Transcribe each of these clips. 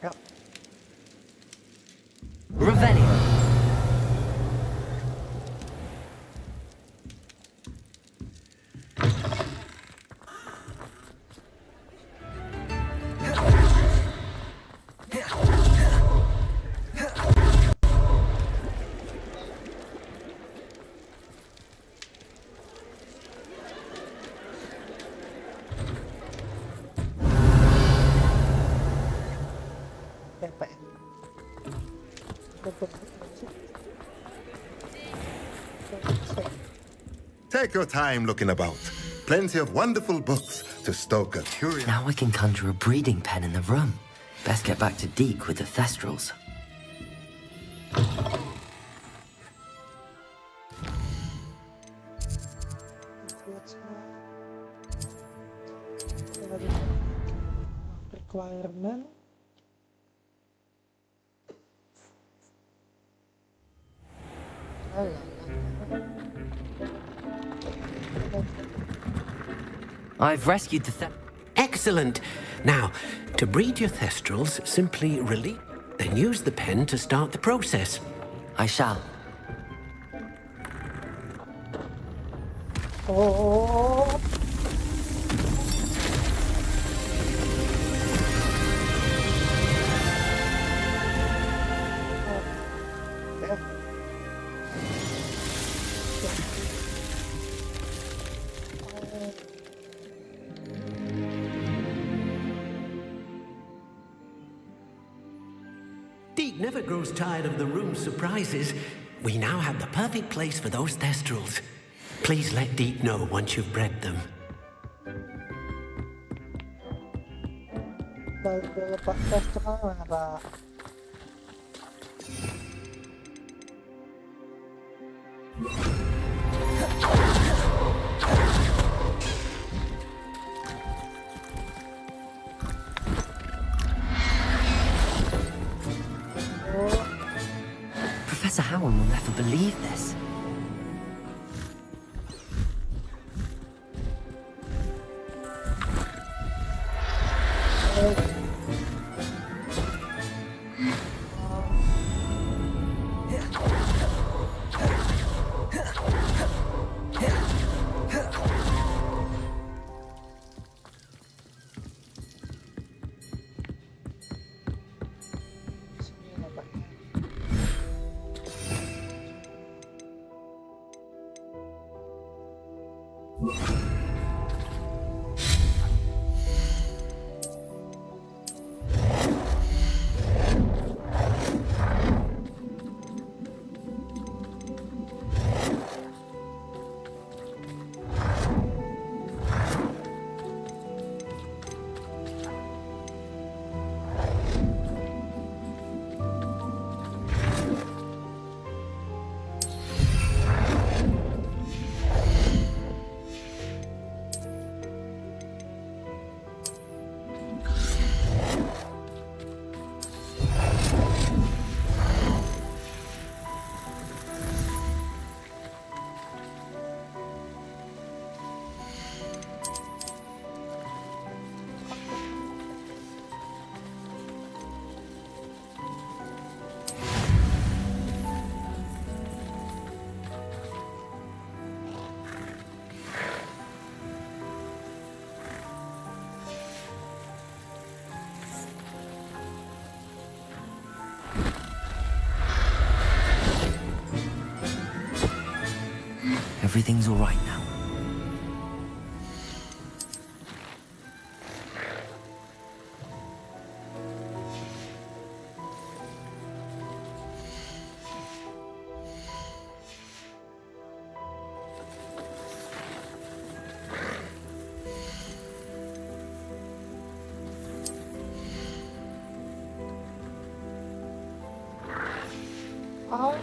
Yep. Revelio. Take your time looking about. Plenty of wonderful books to stoke a curiosity. Now I can conjure a breeding pen in the room. Best get back to Deek with the Thestrals. Requirement. I've rescued the Excellent. Now, to breed your Thestrals, simply release, then use the pen to start the process. I shall. Oh. Deek never grows tired of the room's surprises. We now have the perfect place for those Thestrals. Please let Deek know once you've bred them. Pak Thestral mana, Pak? Professor Howard will never believe this. Everything's all right now. Oh.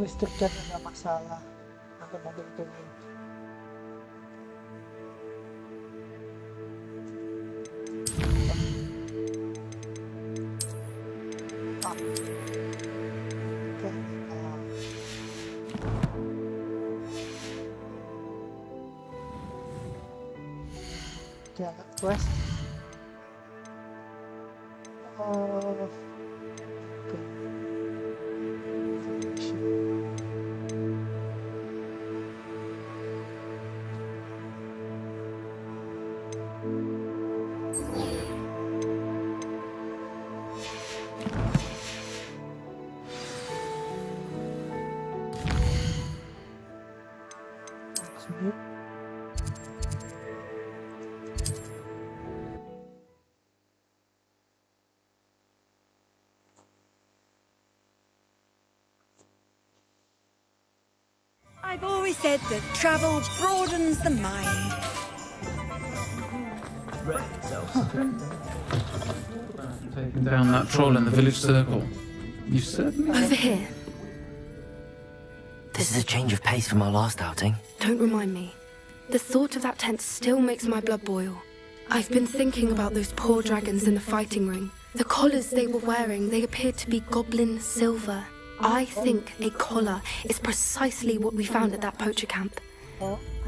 listriknya nggak masalah untuk mobil turun. Jalan quest. Oh. I've always said that travel broadens the mind. Taking down that troll in the village circle. You certainly... Over here. This is a change of pace from our last outing. Don't remind me. The thought of that tent still makes my blood boil. I've been thinking about those poor dragons in the fighting ring. The collars they were wearing, they appeared to be goblin silver. I think a collar is precisely what we found at that poacher camp.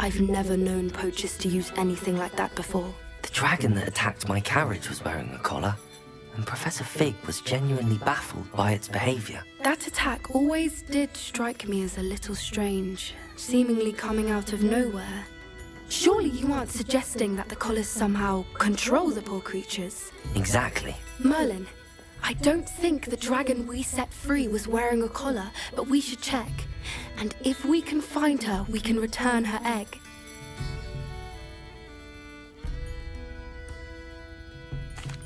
I've never known poachers to use anything like that before. The dragon that attacked my carriage was wearing a collar, and Professor Fig was genuinely baffled by its behavior. That attack always did strike me as a little strange, seemingly coming out of nowhere. Surely you aren't suggesting that the collars somehow control the poor creatures? Exactly. Merlin, I don't think the dragon we set free was wearing a collar, but we should check. And if we can find her, we can return her egg.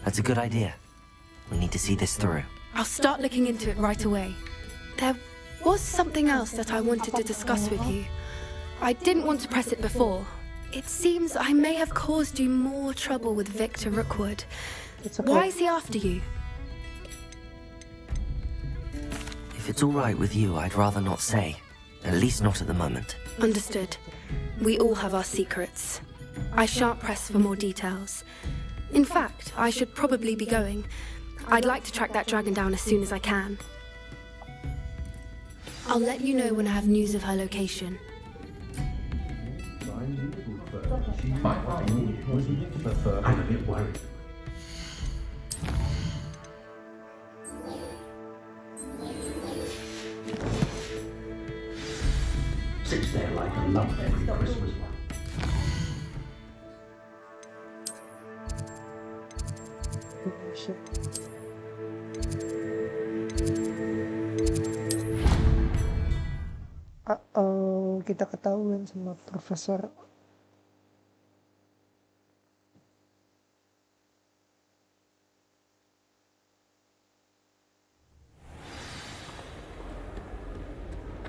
That's a good idea. We need to see this through. I'll start looking into it right away. There was something else that I wanted to discuss with you. I didn't want to press it before. It seems I may have caused you more trouble with Victor Rookwood. It's okay. Why is he after you? If it's all right with you, I'd rather not say. At least not at the moment. Understood. We all have our secrets. I shan't press for more details. In fact, I should probably be going. I'd like to track that dragon down as soon as I can. I'll let you know when I have news of her location. I'm a bit worried. Sits there like a lump every Christmas one. Uh-oh, kita ketahuan sama Profesor.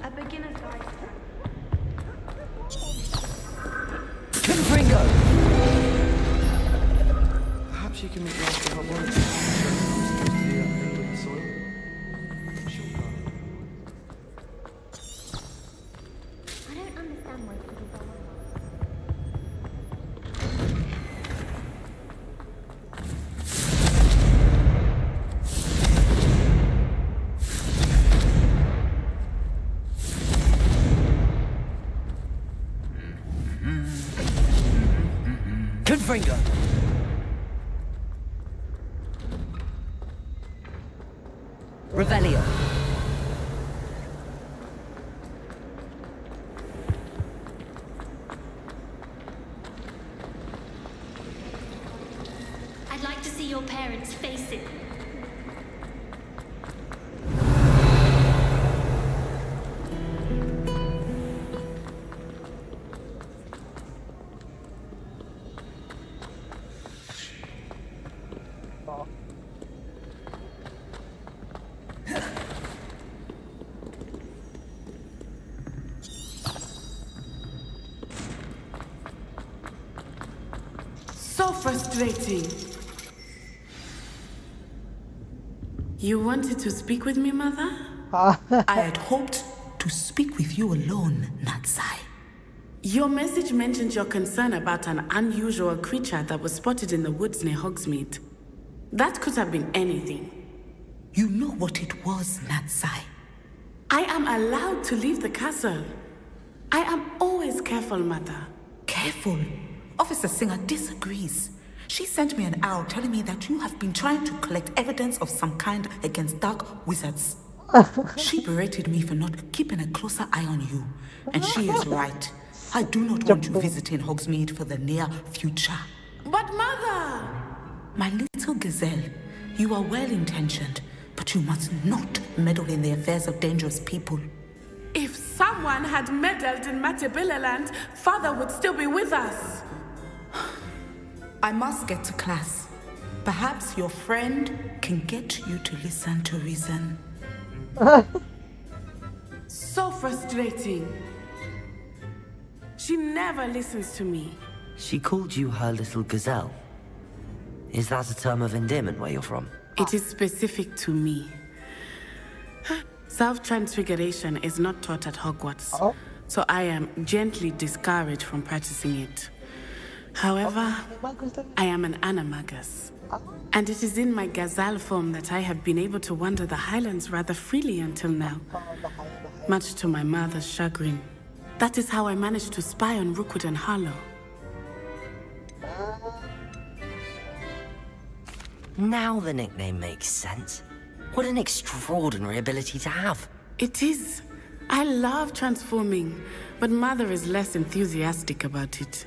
A beginner's guide. Perhaps you can meet Master Hogwarts. Supposed to be that thing with the soil. Sure. I don't understand why people don't want Confringo! Revelio! I'd like to see your parents face it. So frustrating. You wanted to speak with me, Mother? I had hoped to to speak with you alone, Natsai. Your message mentioned your concern about an unusual creature that was spotted in the woods near Hogsmeade. That could have been anything. You know what it was, Natsai. I am allowed to leave the castle. I am always careful, Mother. Careful? Officer Singer disagrees. She sent me an owl telling me that you have been trying to collect evidence of some kind against dark wizards. She berated me for not keeping a closer eye on you. And she is right. I do not want you visiting Hogsmeade for the near future. But Mother! My little gazelle, you are well-intentioned, but you must not meddle in the affairs of dangerous people. If someone had meddled in Matabeleland, Father would still be with us. I must get to class. Perhaps your friend can get you to listen to reason. So frustrating. She never listens to me. She called you her little gazelle. Is that a term of endearment where you're from? It is specific to me. Self-transfiguration is not taught at Hogwarts, so I am gently discouraged from practicing it. However, I am an animagus, and it is in my gazelle form that I have been able to wander the Highlands rather freely until now, much to my mother's chagrin. That is how I managed to spy on Rookwood and Harlow. Now the nickname makes sense. What an extraordinary ability to have. It is. I love transforming, but Mother is less enthusiastic about it.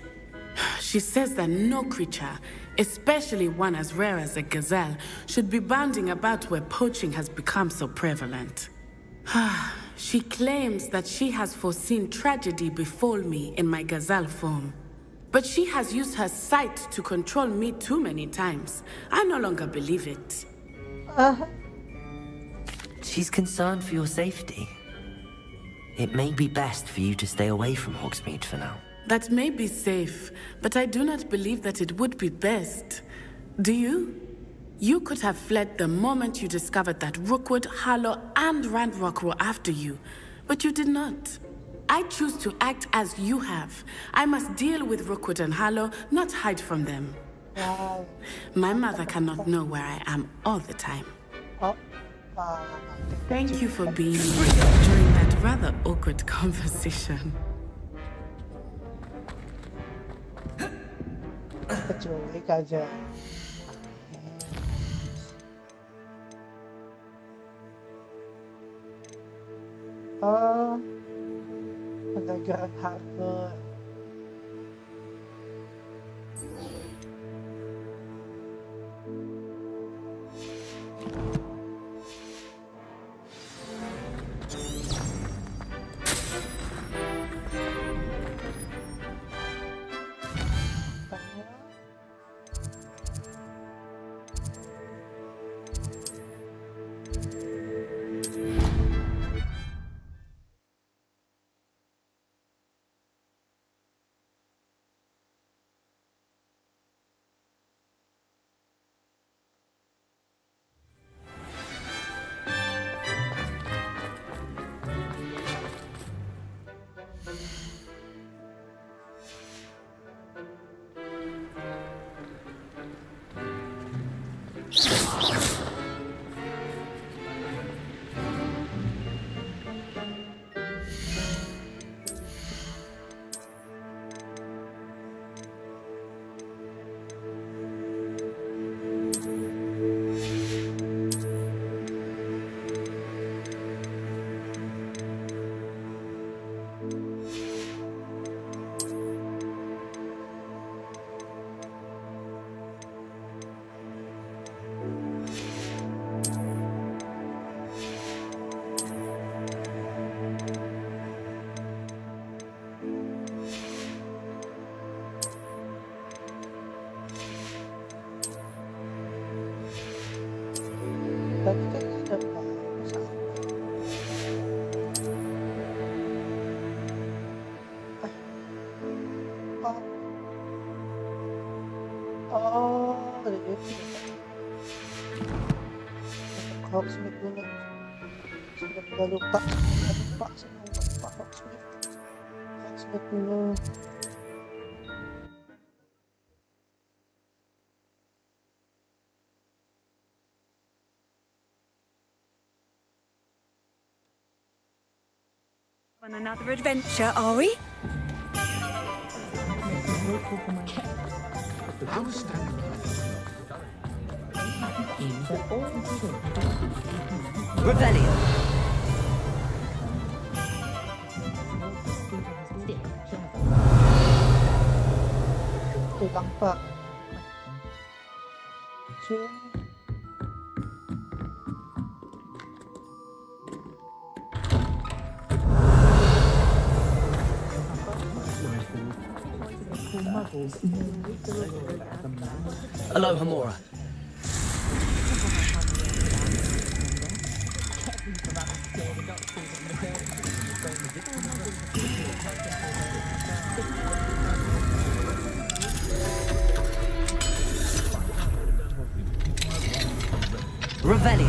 She says that no creature, especially one as rare as a gazelle, should be bounding about where poaching has become so prevalent. She claims that she has foreseen tragedy befall me in my gazelle form. But she has used her sight to control me too many times. I no longer believe it. She's concerned for your safety. It may be best for you to stay away from Hogsmeade for now. That may be safe, but I do not believe that it would be best. Do you? You could have fled the moment you discovered that Rookwood, Harlow, and Ranrock were after you, but you did not. I choose to act as you have. I must deal with Rookwood and Harlow, not hide from them. My mother cannot know where I am all the time. Thank you for being here during that rather awkward conversation. Kecuali aja. Ada gerak harga. Tadi kan ada ada itu. Hogsmeade dulu. Sudah lupa. Lupa sama Hogsmeade. Hogsmeade dulu. On another adventure, are we? Revelio. Hilang pak. Zoom. Aloha Mora. Revelio.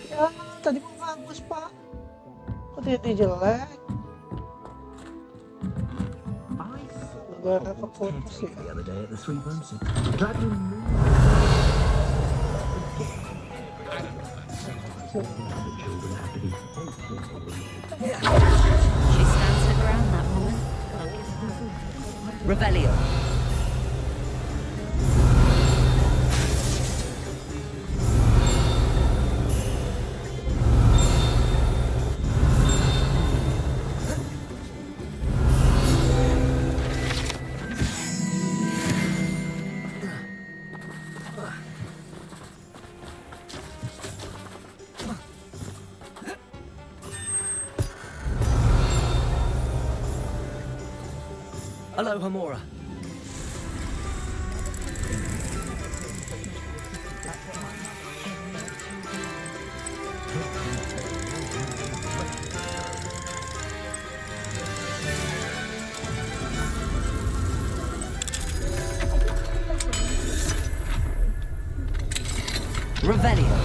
Ya, tadi mau bagus pak. Kok jadi jelek? Gara-gara keputus ya. She stands her ground, that woman. Revelio. Aloha Mora. Revelio.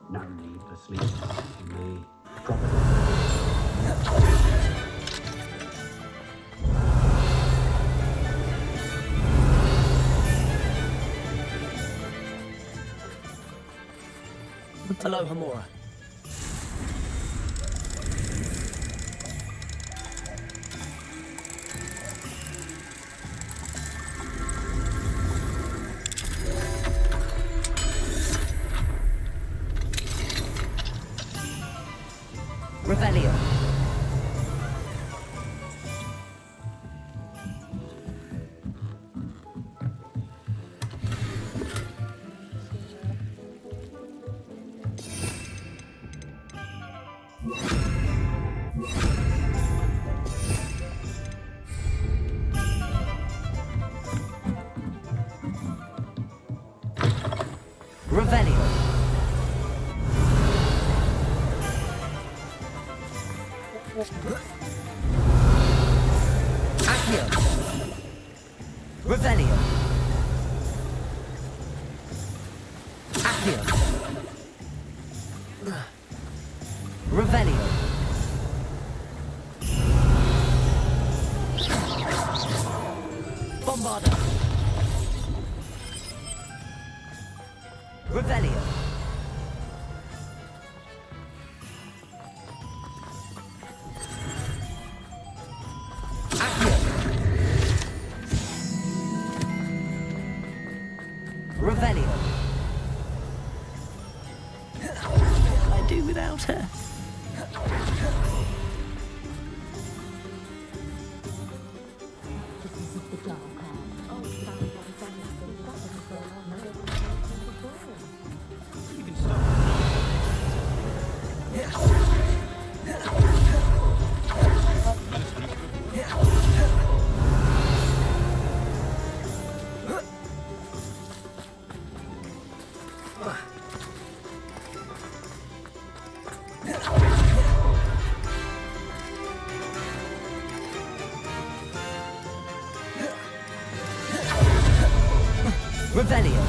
No need for sleep. Me. Properly. Aloha Mora. Revelio. Revelio. Accio. Revelio. Accio. Revelio. Bombarda. Revelio. Accio. Revelio. I do without her. Revelio.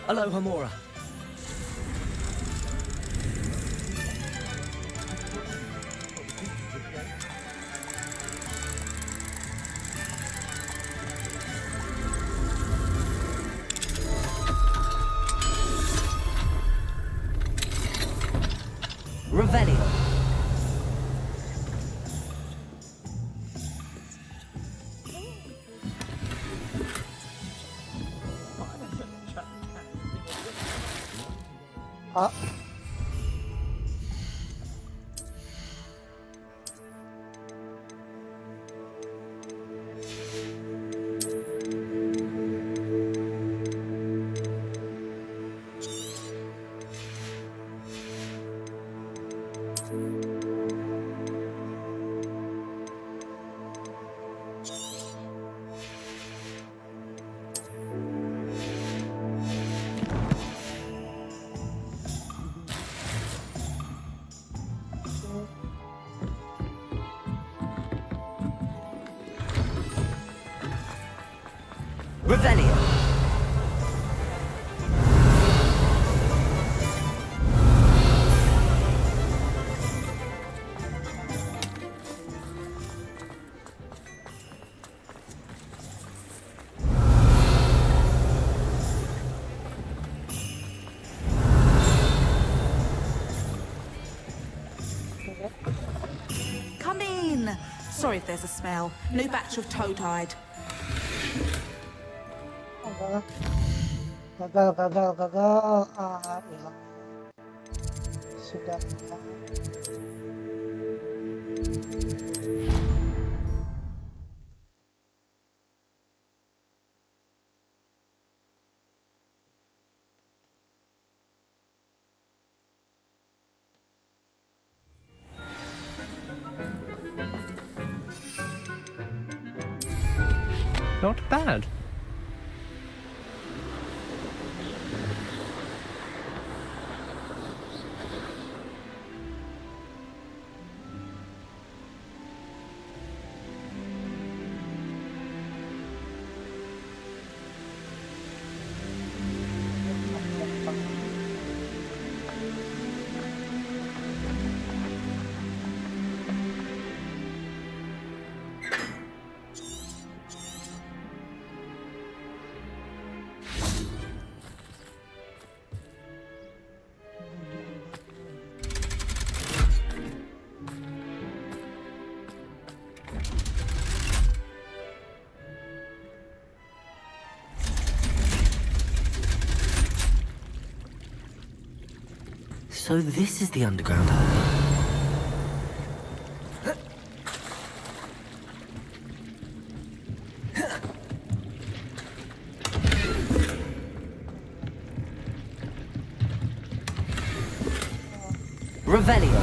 Alohomora. Revelio. Ah. Revelio. Come in. Sorry if there's a smell. New batch of toe-dyed. Gagal. Ah, hilang. Sudah. Not bad. So this is the underground hole. Revelio.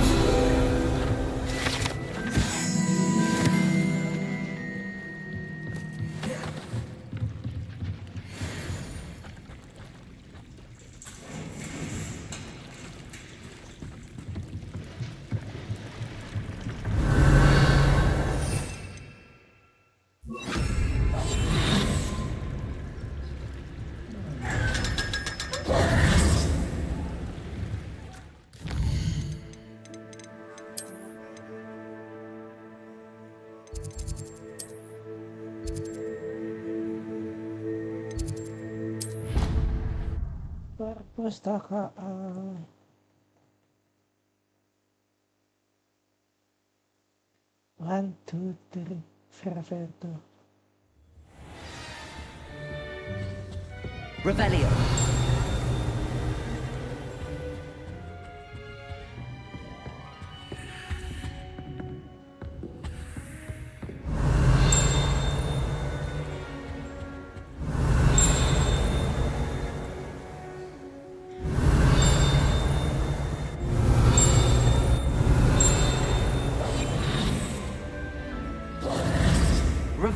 Perpustakaan. One, two, three. Fervento. Revelio.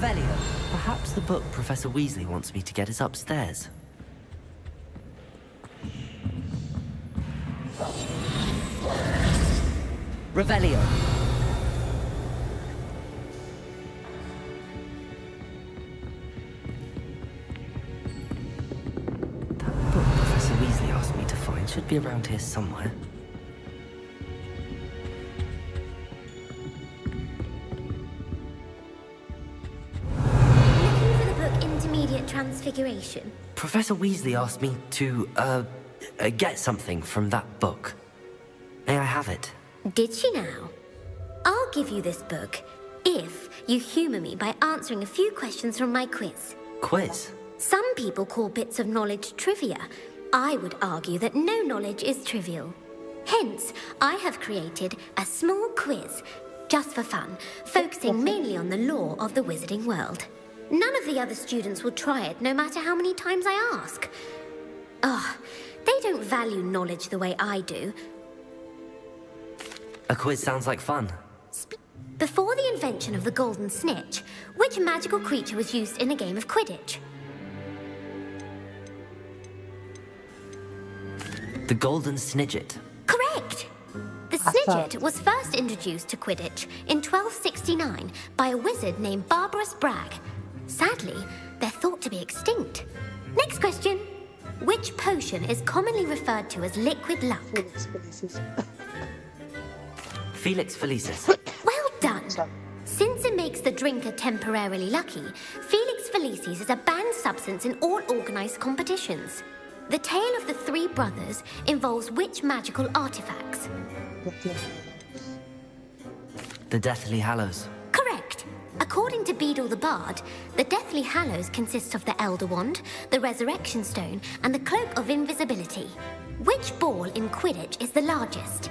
Revelio. Perhaps the book Professor Weasley wants me to get is upstairs. Revelio. That book Professor Weasley asked me to find should be around here somewhere. Looking for the book Intermediate Transfiguration? Professor Weasley asked me to, get something from that book. May I have it? Did she now? I'll give you this book if you humour me by answering a few questions from my quiz. Quiz? Some people call bits of knowledge trivia. I would argue that no knowledge is trivial. Hence, I have created a small quiz, just for fun, focusing mainly on the lore of the wizarding world. None of the other students will try it, no matter how many times I ask. They don't value knowledge the way I do. A quiz sounds like fun. Before the invention of the golden snitch, which magical creature was used in a game of Quidditch? The Golden Snidget. Correct! The Snidget was first introduced to Quidditch in 1269 by a wizard named Barbarous Bragg. Sadly, they're thought to be extinct. Next question. Which potion is commonly referred to as liquid luck? Felix Felicis. Well done! Since it makes the drinker temporarily lucky, Felix Felicis is a banned substance in all organised competitions. The tale of the three brothers involves which magical artifacts? The Deathly Hallows. Correct! According to Beedle the Bard, the Deathly Hallows consists of the Elder Wand, the Resurrection Stone, and the Cloak of Invisibility. Which ball in Quidditch is the largest?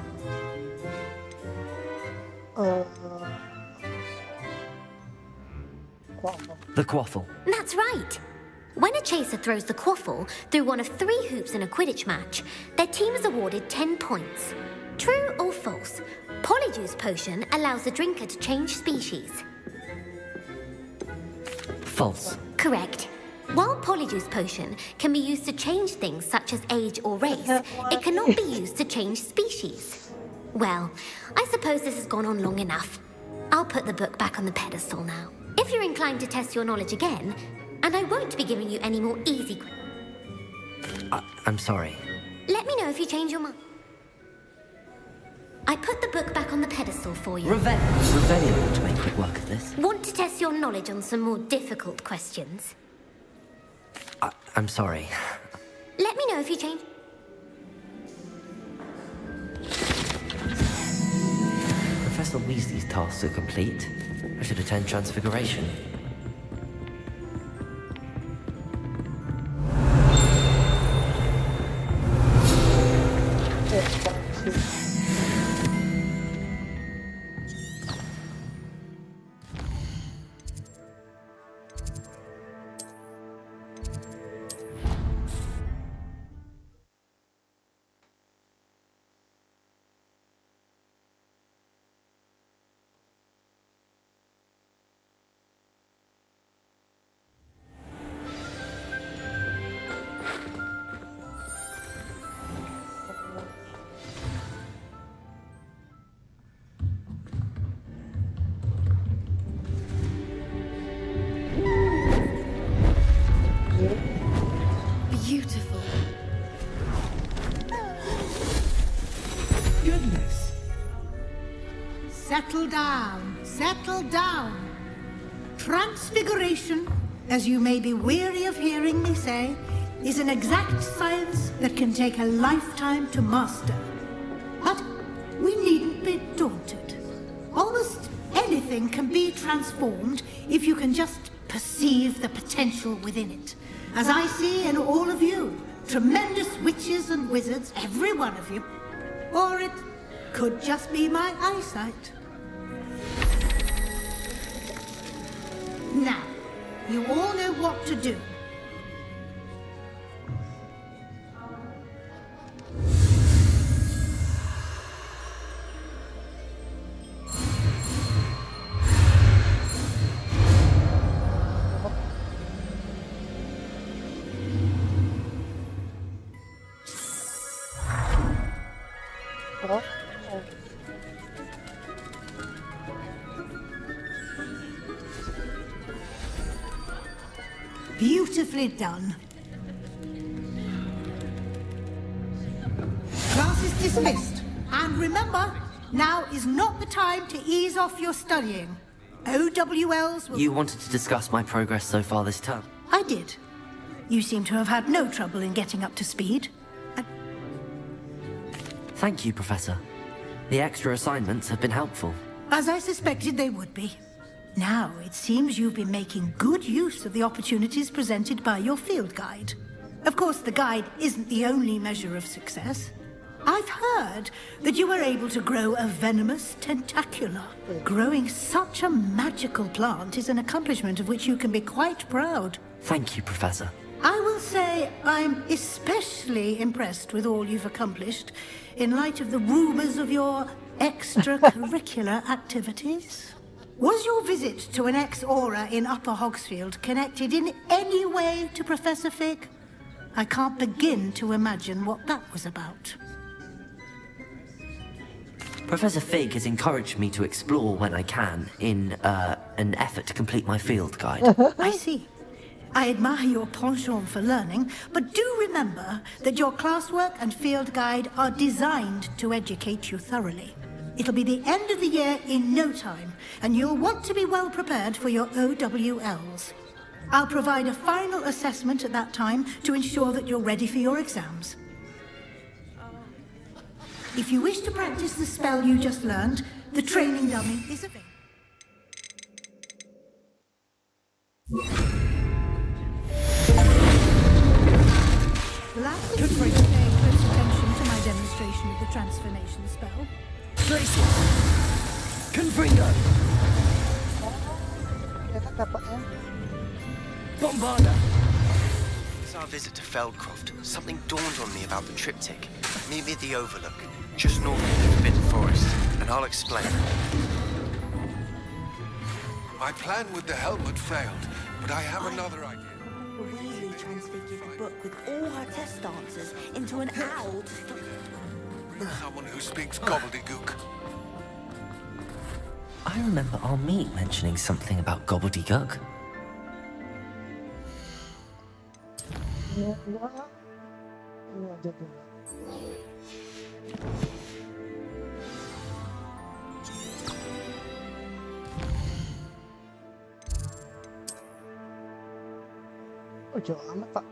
The Quaffle. That's right! When a chaser throws the quaffle through one of 3 hoops in a Quidditch match, their team is awarded 10 points. True or false? Polyjuice Potion allows the drinker to change species. False. Correct. While Polyjuice Potion can be used to change things such as age or race, it cannot be used to change species. Well, I suppose this has gone on long enough. I'll put the book back on the pedestal now. If you're inclined to test your knowledge again, and I won't be giving you any more easy I'm sorry. Let me know if you change your mind. I put the book back on the pedestal for you. Revelio ought to make quick work of this. Want to test your knowledge on some more difficult questions? I'm sorry. Let me know if you change. Professor Weasley's tasks are complete. I should attend Transfiguration. Beautiful. Goodness. Settle down. Settle down. Transfiguration, as you may be weary of hearing me say, is an exact science that can take a lifetime to master. But we needn't be daunted. Almost anything can be transformed if you can just perceive the potential within it. As I see in all of you, tremendous witches and wizards, every one of you. Or it could just be my eyesight. Now, you all know what to do. Beautifully done. Class is dismissed. And remember, now is not the time to ease off your studying. OWLs will... You wanted to discuss my progress so far this term? I did. You seem to have had no trouble in getting up to speed. Thank you, Professor. The extra assignments have been helpful. As I suspected they would be. Now, it seems you've been making good use of the opportunities presented by your field guide. Of course, the guide isn't the only measure of success. I've heard that you were able to grow a venomous tentacula. Growing such a magical plant is an accomplishment of which you can be quite proud. Thank you, Professor. I will say I'm especially impressed with all you've accomplished in light of the rumors of your extracurricular activities. Was your visit to an ex-aura in Upper Hogsfield connected in any way to Professor Fig? I can't begin to imagine what that was about. Professor Fig has encouraged me to explore when I can in an effort to complete my field guide. I see. I admire your penchant for learning, but do remember that your classwork and field guide are designed to educate you thoroughly. It'll be the end of the year in no time, and you'll want to be well prepared for your OWLs. I'll provide a final assessment at that time to ensure that you're ready for your exams. If you wish to practice the spell you just learned, the training dummy is available. The last thing you need to pay close attention to my demonstration of the transformation spell. Tracy! Confringo! Bombarda! Since our visit to Feldcroft, something dawned on me about the triptych. Meet me at the Overlook, just north of the Forbidden Forest, and I'll explain. My plan with the helmet failed, but I have another idea. Really transfigured the book with all her test answers into an owl. Someone who speaks gobbledygook. I remember our meet mentioning something about gobbledygook. Oh, jauh amat, Pak.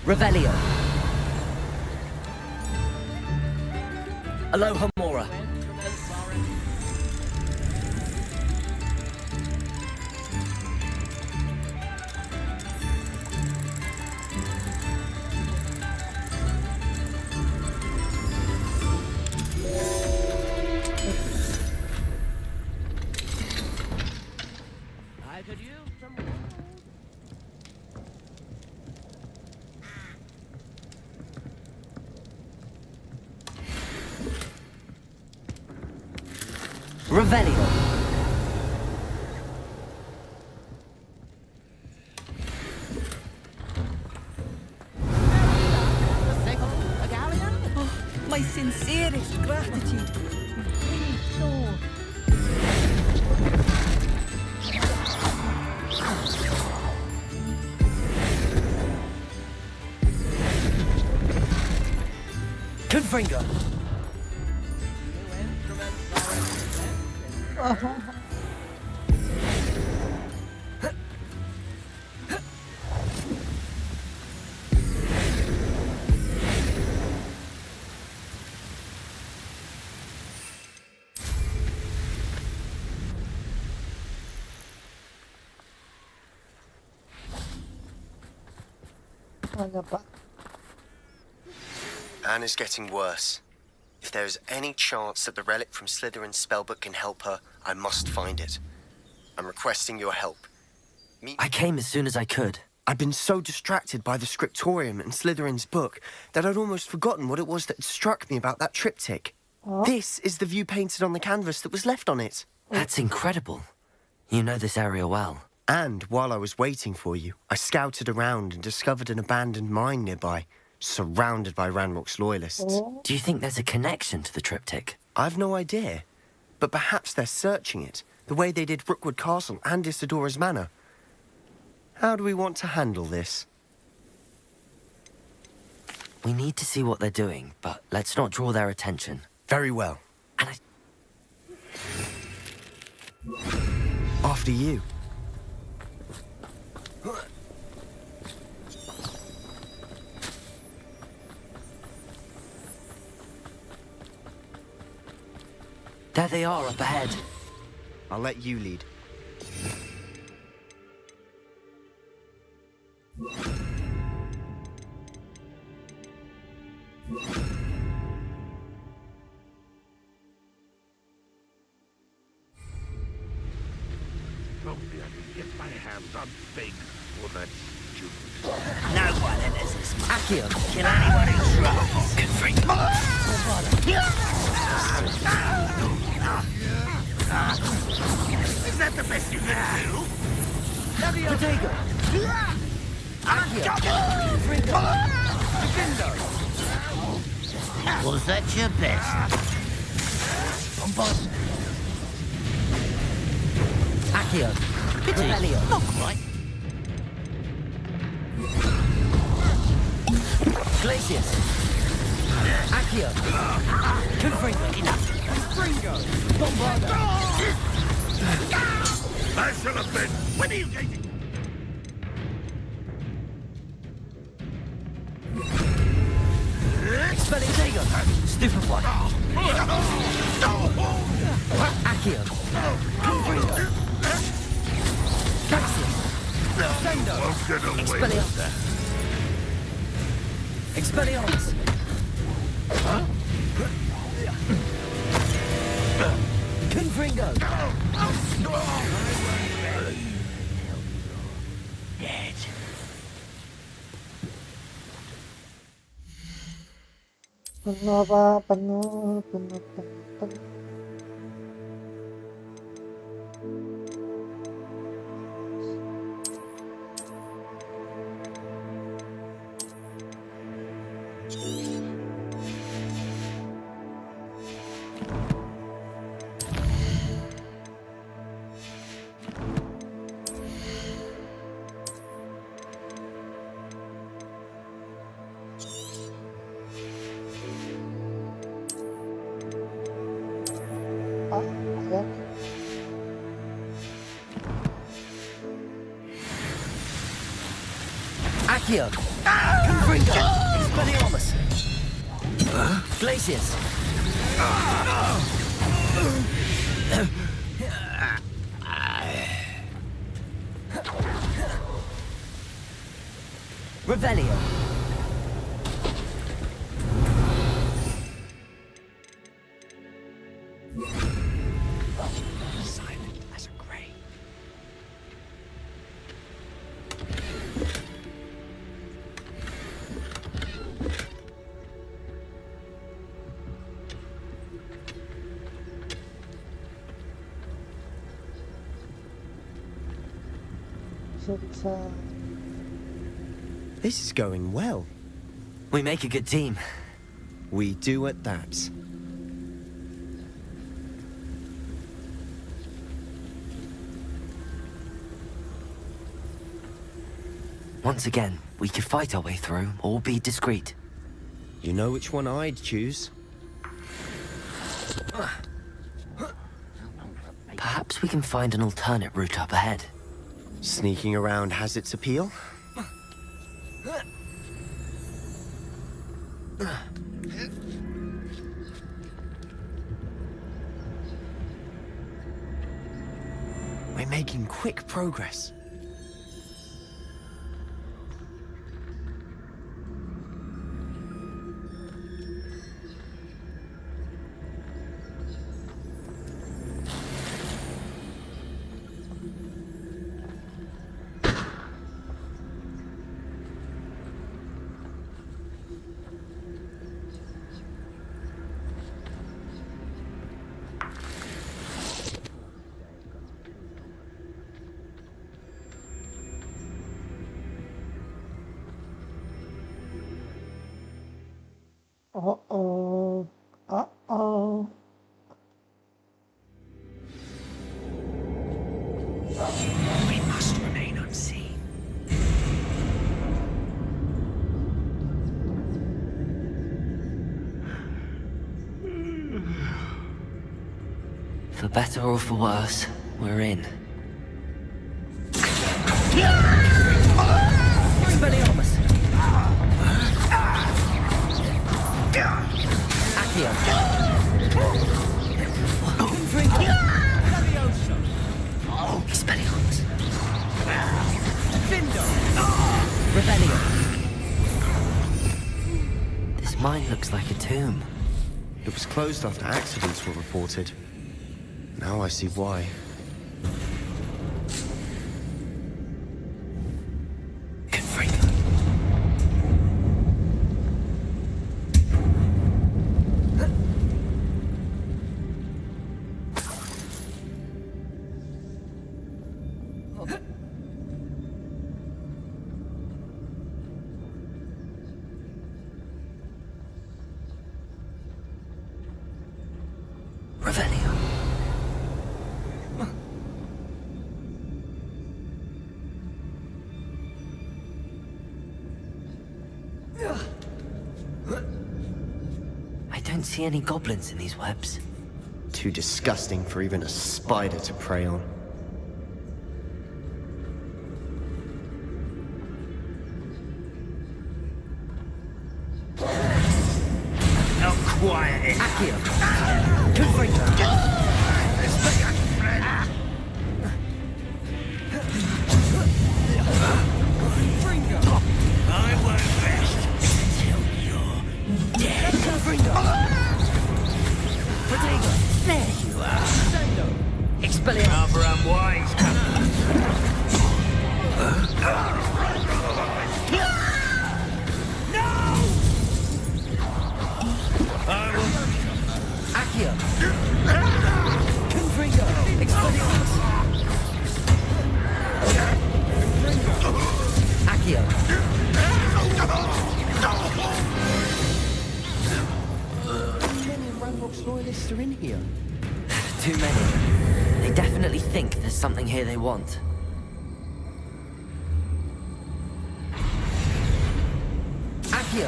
Revelio. Aloha Mora. I could use some... Revelio. Oh, my sincerest gratitude. Confringo. Anne is getting worse. If there is any chance that the relic from Slytherin's spellbook can help her, I must find it. I'm requesting your help. I came as soon as I could. I'd been so distracted by the scriptorium and Slytherin's book that I'd almost forgotten what it was that struck me about that triptych. Oh. This is the view painted on the canvas that was left on it. That's incredible. You know this area well. And while I was waiting for you, I scouted around and discovered an abandoned mine nearby, surrounded by Ranrock's loyalists. Oh. Do you think there's a connection to the triptych? I've no idea, but perhaps they're searching it, the way they did Rookwood Castle and Isidora's Manor. How do we want to handle this? We need to see what they're doing, but let's not draw their attention. Very well. And After you. There they are up ahead. I'll let you lead. Don't let me get my hands on things for that stupid. No one enters this Accio. Kill anyone who tries. Good freak. Is that the best you can do? Potato. Was that your best? Accio. Revelio. Not quite. Glacius. Accio. Confringo. Enough. Confringo. Bombarda. I shall have been. When are you getting? Expelling Dago. Stupefy. Accio. Confringo. Glacius. Sendo. Won't get away with Expelliarmus. that. Expelliarmus. Confringo. Dead. Penuh apa? Penuh. Ya. Accio. Confringo. Expelliarmus. Glacius. Revelio. Silent as a grave. Bisa. This is going well. We make a good team. We do at that. Once again, we could fight our way through or be discreet. You know which one I'd choose? Perhaps we can find an alternate route up ahead. Sneaking around has its appeal. We're making quick progress. Uh-oh. Uh-oh. We must remain unseen. For better or for worse, we're in. Expelliarmus! Accio! Expelliarmus! Findo! Rebellion! This mine looks like a tomb. It was closed after accidents were reported. Now I see why. Revelio. I don't see any goblins in these webs. Too disgusting for even a spider to prey on. Now quiet it. Accio! I won't rest until you're dead. There you are! Expelliarmus! Rather unwise, No! I will... Accio! Confringo! Expelliarmus! Accio! How many Ranrock's loyalists are in here? Too many. They definitely think there's something here they want. Accio!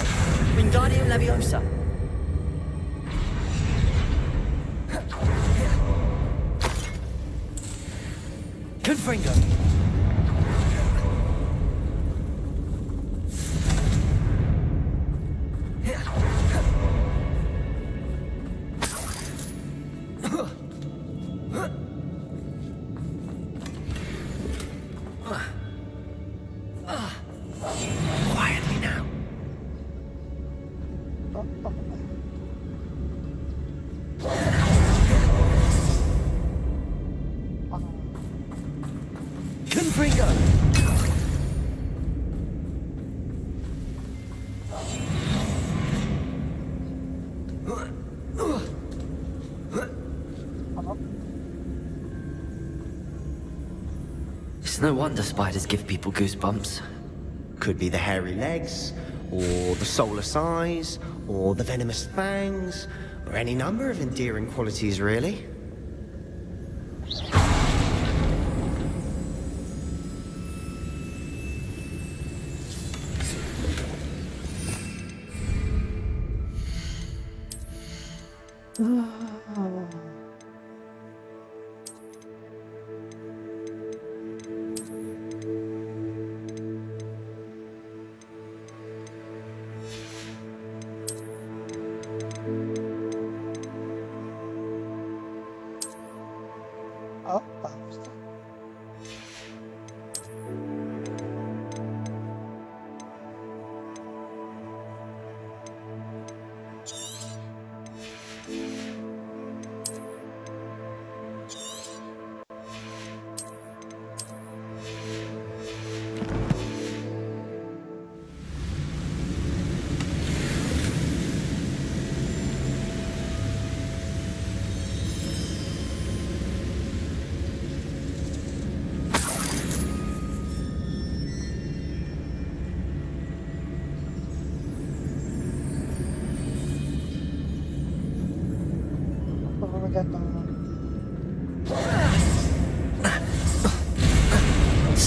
Wingardium Leviosa! Confringo! Quietly now. Confringo! It's no wonder spiders give people goosebumps. Could be the hairy legs, or the soulless eyes, or the venomous fangs, or any number of endearing qualities, really. Oh, vamos.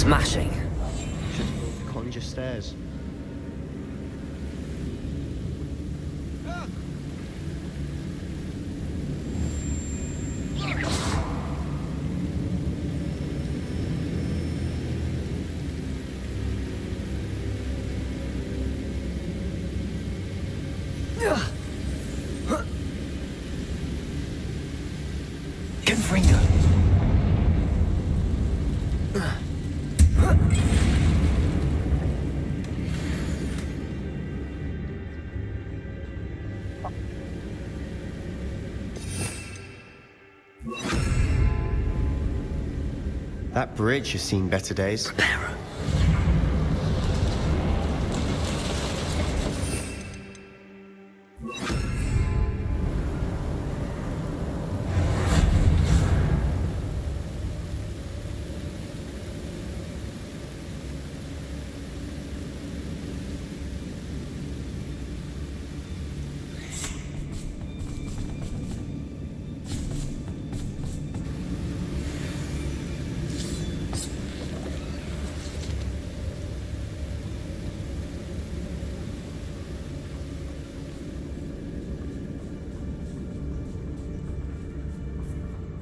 Smashing. Should conjure stairs. Confringo. That bridge has seen better days.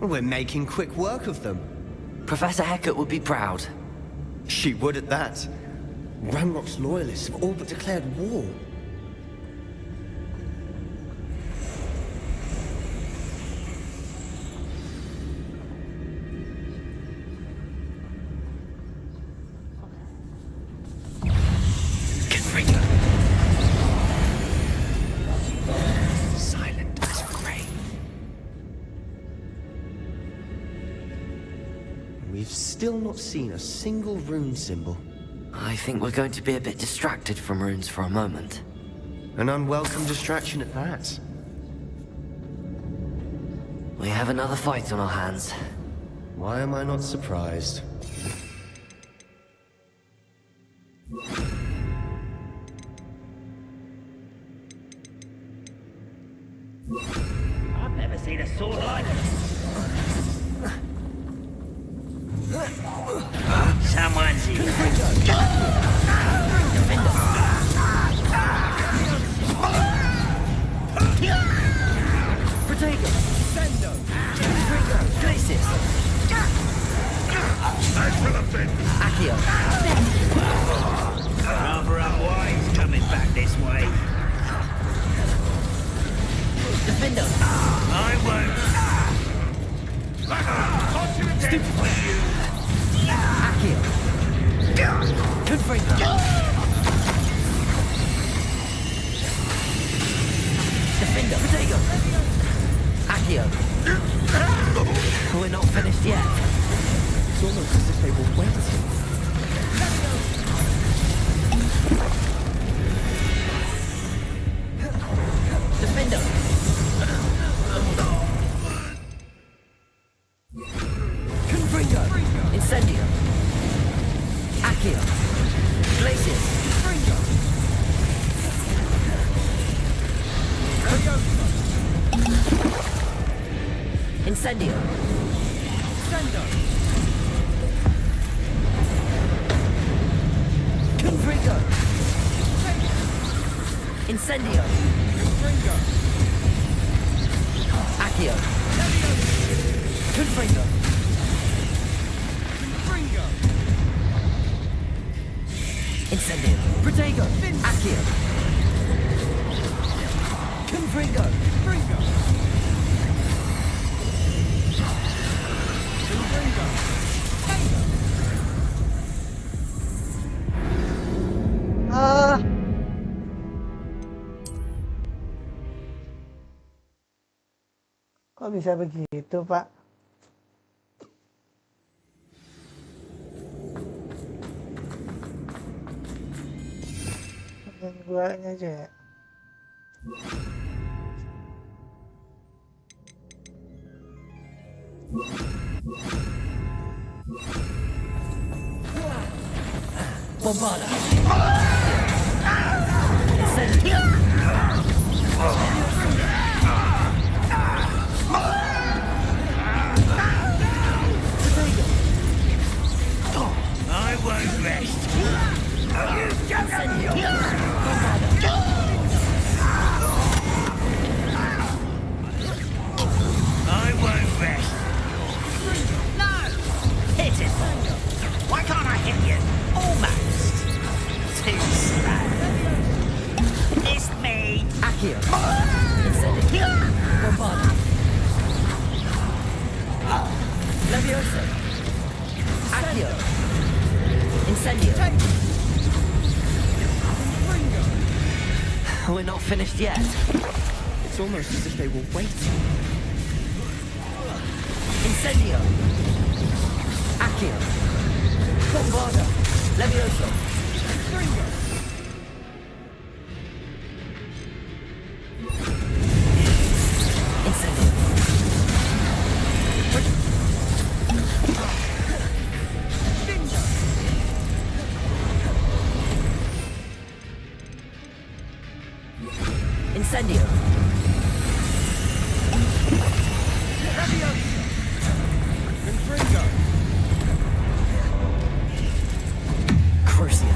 We're making quick work of them. Professor Hecat would be proud. She would at that. Ranrock's loyalists have all but declared war. Silent as a grave. We've still not seen a single rune symbol. I think we're going to be a bit distracted from runes for a moment. An unwelcome distraction at that. We have another fight on our hands. Why am I not surprised? I've never seen a sword like it. Someone's here. Protego! Sendo! Confringo! Glacis! Accio! Rather unwise coming back this way. Defendo! I won't. Stupefy! Accio! Confringo! Defendo! Protego! Accio! We're not finished yet. It's almost as if they were waiting. Defendo! Confringo! Incendio! Accio! Glacis! Incendio! Confringo! Incendio! Accio! Confringo! Incendio! Protego! Accio! Confringo! Kok bisa begitu, Pak? Yang duanya aja ya. Bombarda! Incendio! I won't rest. I won't rest. No! Hit it! Why can't I hit you? Almost. Too slow. It's me. Accio. Bombarda. Levioso. Accio. Incendio. We're not finished yet. It's almost as if they were waiting. Incendio. Accio. Bombarda. Levioso. Incendio. Confringo. Crucio.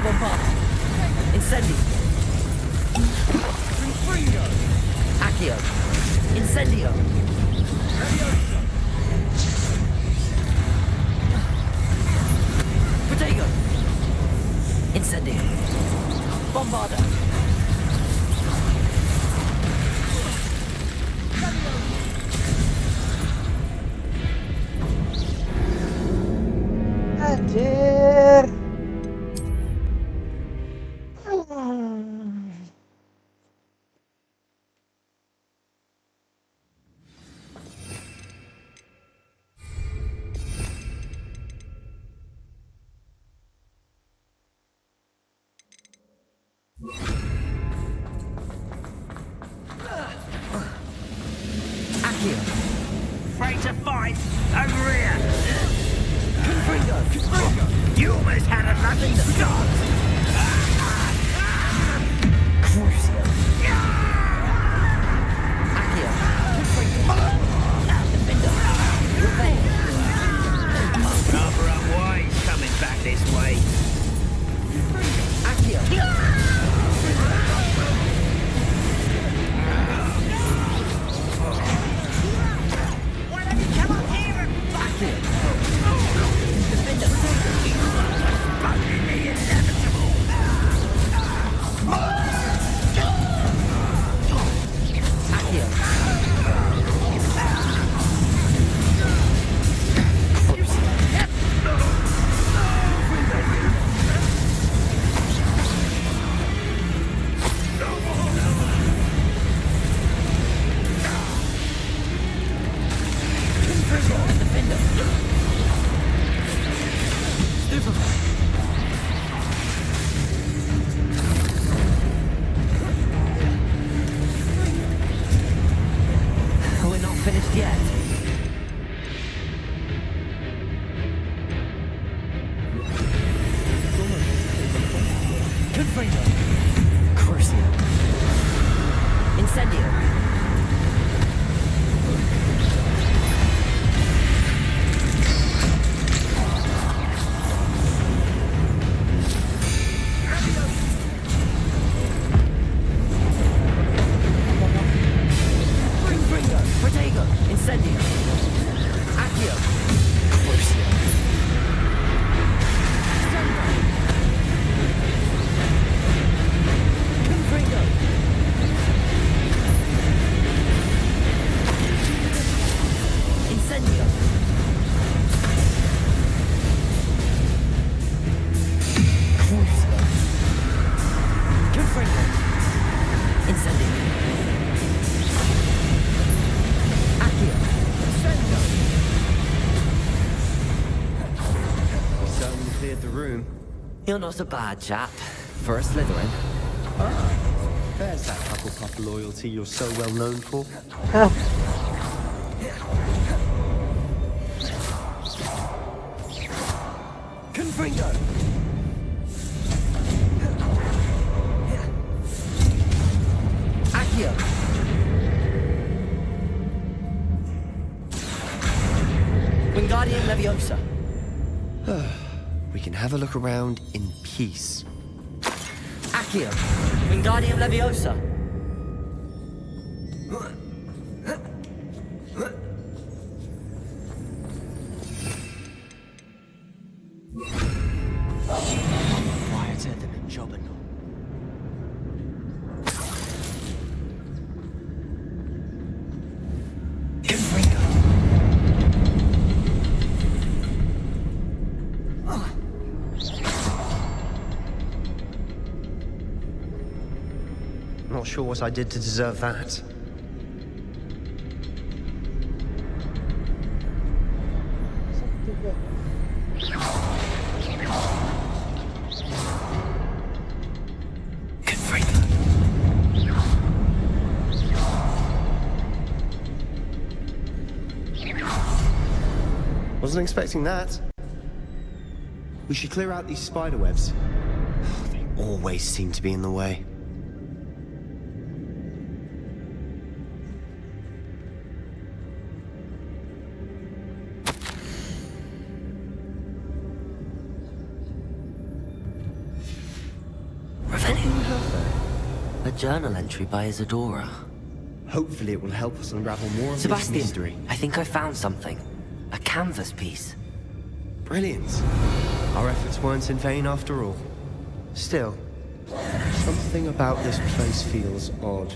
Bombarda. Incendio. Confringo. Accio. Incendio. Protego. Incendio. Bombarda. Anjir. Accio. Afraid to fight? Over here. Confringo. You almost had a lucky start. Crucio. Accio. Confringo. Revenge. Rather unwise coming back this way. Accio. Why don't you come up here and fight it? Spoken the inevitable. Accio. We're not finished yet. Confringo. Crucio. Incendio. Confringo. Protego. Incendio. Accio. Crucio. Confringo. Incendio. Crucio. Confringo. Incendio. Accio. We certainly cleared the room. You're not a bad chap for a Slytherin. There's that Hufflepuff loyalty you're so well known for. Confringo. Accio. Wingardium Leviosa. We can have a look around in peace. Accio. Wingardium Leviosa. Quieter than a jobber. Not sure what I did to deserve that. Wasn't expecting that. We should clear out these spider webs. They always seem to be in the way. A journal entry by Isadora. Hopefully it will help us unravel more of this mystery. Sebastian, I think I found something. A canvas piece. Brilliant. Our efforts weren't in vain after all. Still, something about this place feels odd.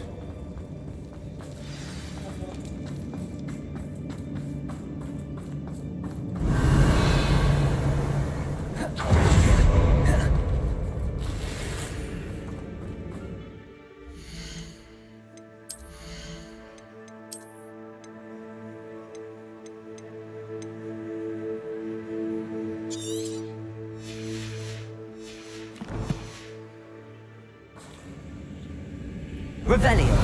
Revelio.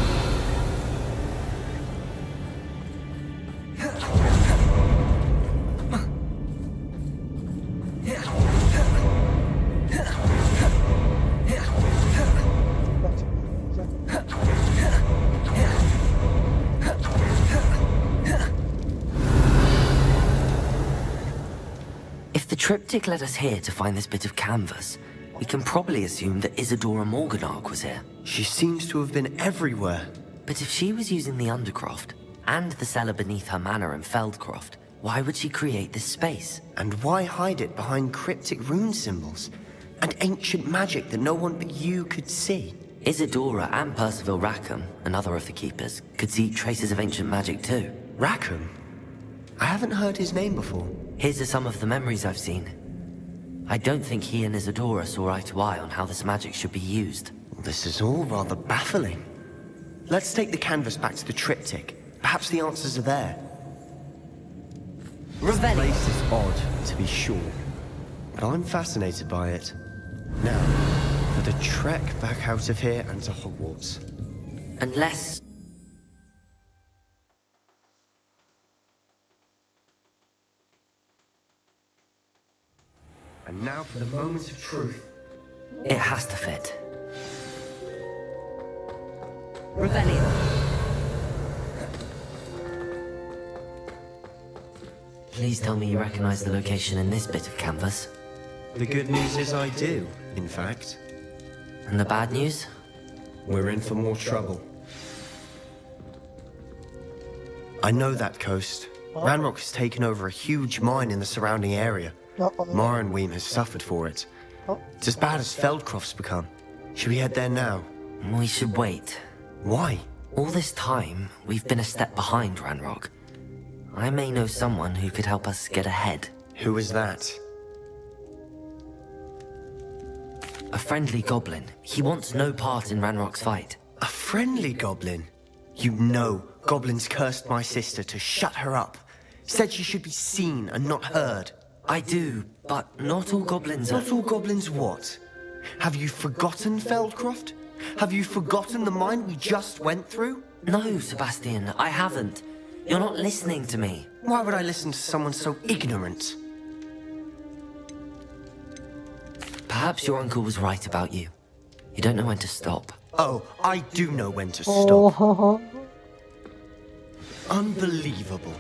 If the triptych led us here to find this bit of canvas, we can probably assume that Isadora Morganach was here. She seems to have been everywhere. But if she was using the Undercroft, and the cellar beneath her manor in Feldcroft, why would she create this space? And why hide it behind cryptic rune symbols? And ancient magic that no one but you could see? Isadora and Percival Rackham, another of the Keepers, could see traces of ancient magic too. Rackham? I haven't heard his name before. Here's some of the memories I've seen. I don't think he and Isadora saw eye to eye on how this magic should be used. This is all rather baffling. Let's take the canvas back to the triptych. Perhaps the answers are there. This place is odd, to be sure. But I'm fascinated by it. Now, for the trek back out of here and to Hogwarts. Unless... And now for the moment of truth. It has to fit. Revelio. Please tell me you recognize the location in this bit of canvas. The good news is I do, in fact. And the bad news? We're in for more trouble. I know that coast. Ranrock has taken over a huge mine in the surrounding area. Mornweem has suffered for it. It's as bad as Feldcroft's become. Should we head there now? We should wait. Why? All this time, we've been a step behind Ranrock. I may know someone who could help us get ahead. Who is that? A friendly goblin. He wants no part in Ranrock's fight. A friendly goblin? You know, goblins cursed my sister to shut her up. Said she should be seen and not heard. I do, but not all goblins are... Not all goblins what? Have you forgotten Feldcroft? Have you forgotten the mine we just went through? No, Sebastian, I haven't. You're not listening to me. Why would I listen to someone so ignorant? Perhaps your uncle was right about you. You don't know when to stop. Oh, I do know when to stop. Unbelievable.